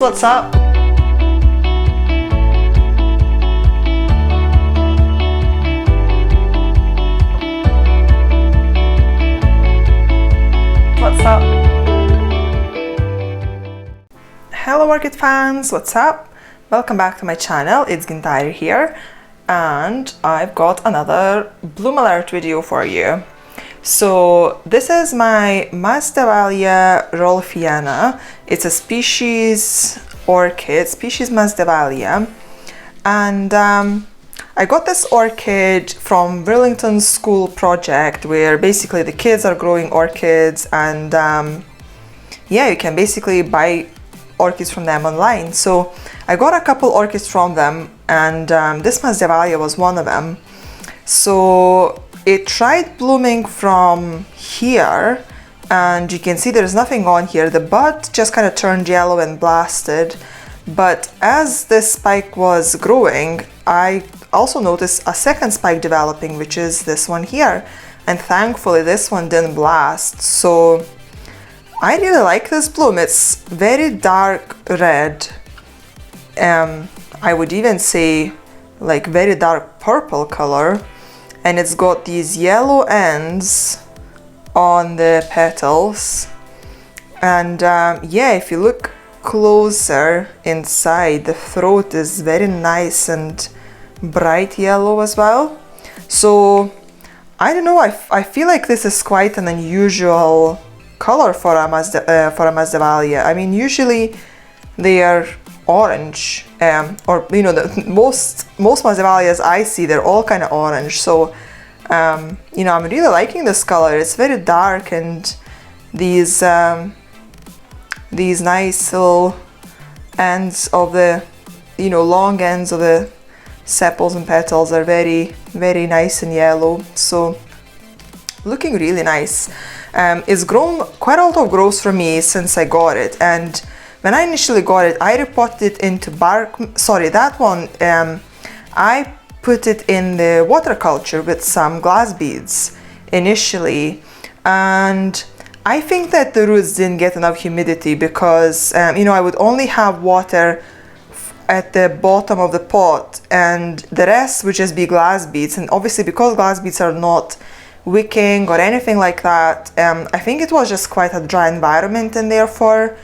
What's up? What's up? Hello orchid fans, what's up? Welcome back to my channel. It's Gintari here and I've got another bloom alert video for you. So this is my Masdevallia rolfeana. It's a species orchid, species Masdevallia, and I got this orchid from Burlington's school project where basically the kids are growing orchids and yeah, you can basically buy orchids from them online. So I got a couple orchids from them and this Masdevallia was one of them. So it tried blooming from here and you can see there's nothing on here. The bud just kind of turned yellow and blasted, but as this spike was growing I also noticed a second spike developing, which is this one here, and thankfully this one didn't blast. So I really like this bloom. It's very dark red, I would even say like very dark purple color, and it's got these yellow ends on the petals. And yeah, if you look closer inside, the throat is very nice and bright yellow as well. So I don't know, I feel like this is quite an unusual color for a Masdevallia. I mean, usually they are orange, or you know, most Masdevallias I see, they're all kind of orange. So you know, I'm really liking this color. It's very dark, and these nice little ends of the, you know, long ends of the sepals and petals are very nice and yellow. So looking really nice. It's grown quite a lot of growth for me since I got it, and when I initially got it, I repotted it into that one, I put it in the water culture with some glass beads initially, and I think that the roots didn't get enough humidity because you know, I would only have water at the bottom of the pot and the rest would just be glass beads. And obviously because glass beads are not wicking or anything like that, I think it was just quite a dry environment in there for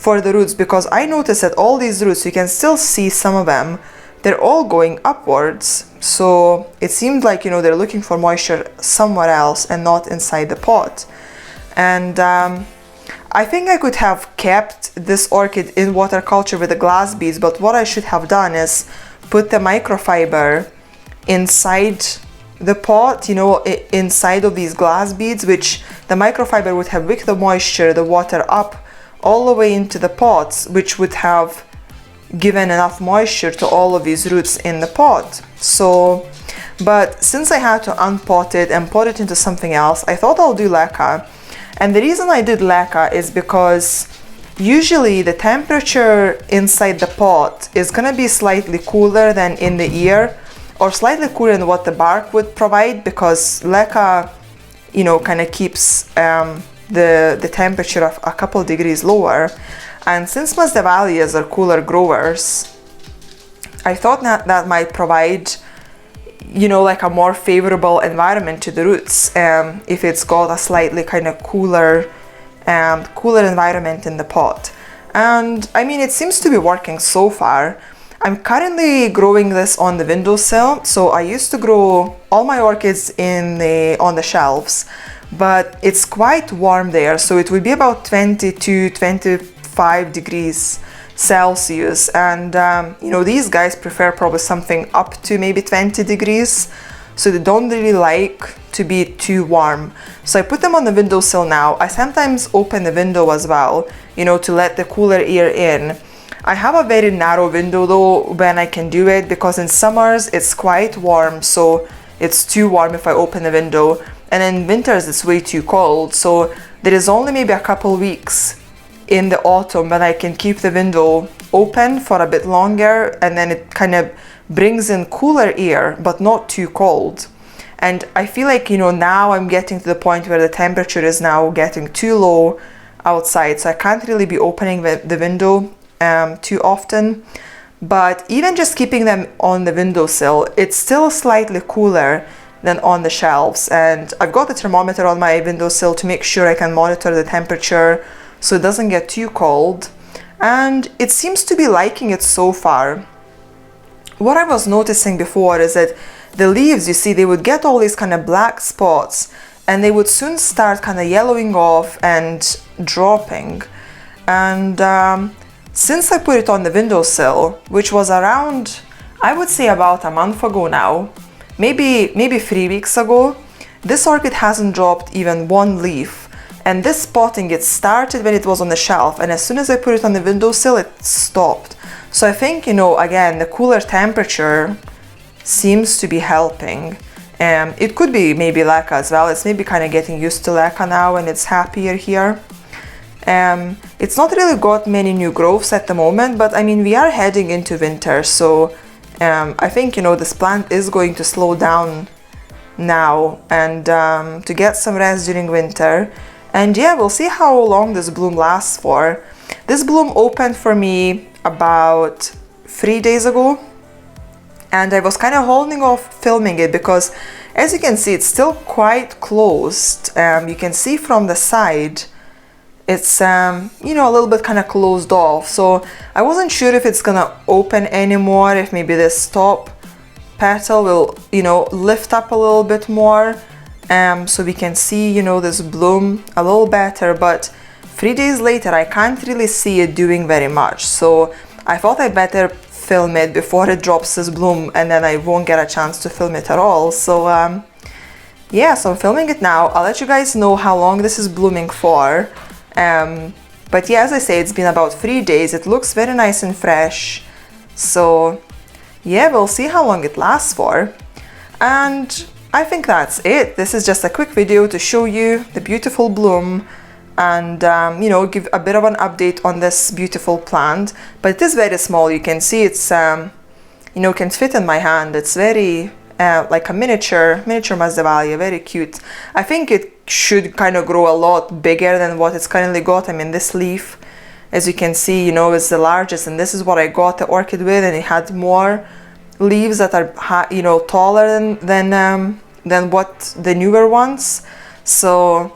the roots, because I noticed that all these roots, you can still see some of them, they're all going upwards. So it seemed like, you know, they're looking for moisture somewhere else and not inside the pot. And I think I could have kept this orchid in water culture with the glass beads, but what I should have done is put the microfiber inside the pot, you know, inside of these glass beads, which the microfiber would have wicked the moisture, the water up all the way into the pots, which would have given enough moisture to all of these roots in the pot. So, but since I had to unpot it and pot it into something else, I thought I'll do leca. And the reason I did leca is because usually the temperature inside the pot is gonna be slightly cooler than in the ear, or slightly cooler than what the bark would provide, because leca, you know, kind of keeps the temperature of a couple degrees lower. And since Masdevallias are cooler growers, I thought that might provide, you know, like a more favorable environment to the roots, if it's got a slightly kind of cooler environment in the pot. And I mean, it seems to be working so far. I'm currently growing this on the windowsill. So I used to grow all my orchids on the shelves, but it's quite warm there. So it would be about 22, 25 degrees Celsius. And you know, these guys prefer probably something up to maybe 20 degrees. So they don't really like to be too warm. So I put them on the windowsill now. I sometimes open the window as well, you know, to let the cooler air in. I have a very narrow window though when I can do it, because in summers it's quite warm, so it's too warm if I open the window, and in winters it's way too cold. So there is only maybe a couple weeks in the autumn when I can keep the window open for a bit longer, and then it kind of brings in cooler air but not too cold. And I feel like, you know, now I'm getting to the point where the temperature is now getting too low outside, so I can't really be opening the window too often. But even just keeping them on the windowsill, it's still slightly cooler than on the shelves. And I've got the thermometer on my windowsill to make sure I can monitor the temperature so it doesn't get too cold. And it seems to be liking it so far. What I was noticing before is that the leaves, you see, they would get all these kind of black spots and they would soon start kind of yellowing off and dropping. And since I put it on the windowsill, which was around, I would say about a month ago now, maybe 3 weeks ago, this orchid hasn't dropped even one leaf. And this spotting, it started when it was on the shelf, and as soon as I put it on the windowsill, it stopped. So I think, you know, again, the cooler temperature seems to be helping. It could be maybe leca as well. It's maybe kind of getting used to leca now and it's happier here. It's not really got many new growths at the moment, but I mean, we are heading into winter, so I think, you know, this plant is going to slow down now and to get some rest during winter. And yeah, we'll see how long this bloom lasts for. This bloom opened for me about 3 days ago, and I was kind of holding off filming it because, as you can see, it's still quite closed. You can see from the side it's you know, a little bit kind of closed off, so I wasn't sure if it's gonna open anymore, if maybe this top petal will, you know, lift up a little bit more, so we can see, you know, this bloom a little better. But 3 days later I can't really see it doing very much, so I thought I better film it before it drops this bloom, and then I won't get a chance to film it at all. So yeah, so I'm filming it now. I'll let you guys know how long this is blooming for. But yeah, as I say, it's been about 3 days. It looks very nice and fresh. So yeah, we'll see how long it lasts for. And I think that's it. This is just a quick video to show you the beautiful bloom and you know, give a bit of an update on this beautiful plant. But it is very small. You can see it's you know, can fit in my hand. It's very like a miniature Masdevallia, very cute. I think it should kind of grow a lot bigger than what it's currently got. I mean, this leaf, as you can see, you know, is the largest, and this is what I got the orchid with, and it had more leaves that are, you know, taller than what the newer ones. So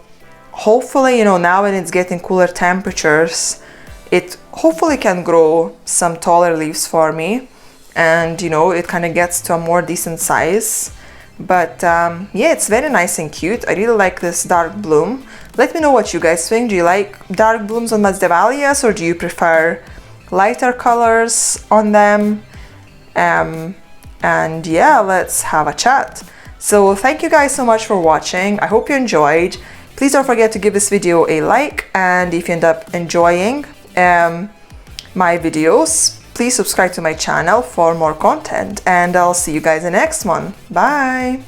hopefully, you know, now when it's getting cooler temperatures, it hopefully can grow some taller leaves for me, and you know, it kind of gets to a more decent size. But yeah, it's very nice and cute. I really like this dark bloom. Let me know what you guys think. Do you like dark blooms on Masdevallias, or do you prefer lighter colors on them? And yeah, let's have a chat. So thank you guys so much for watching. I hope you enjoyed. Please don't forget to give this video a like, and if you end up enjoying my videos, please subscribe to my channel for more content, and I'll see you guys in the next one. Bye!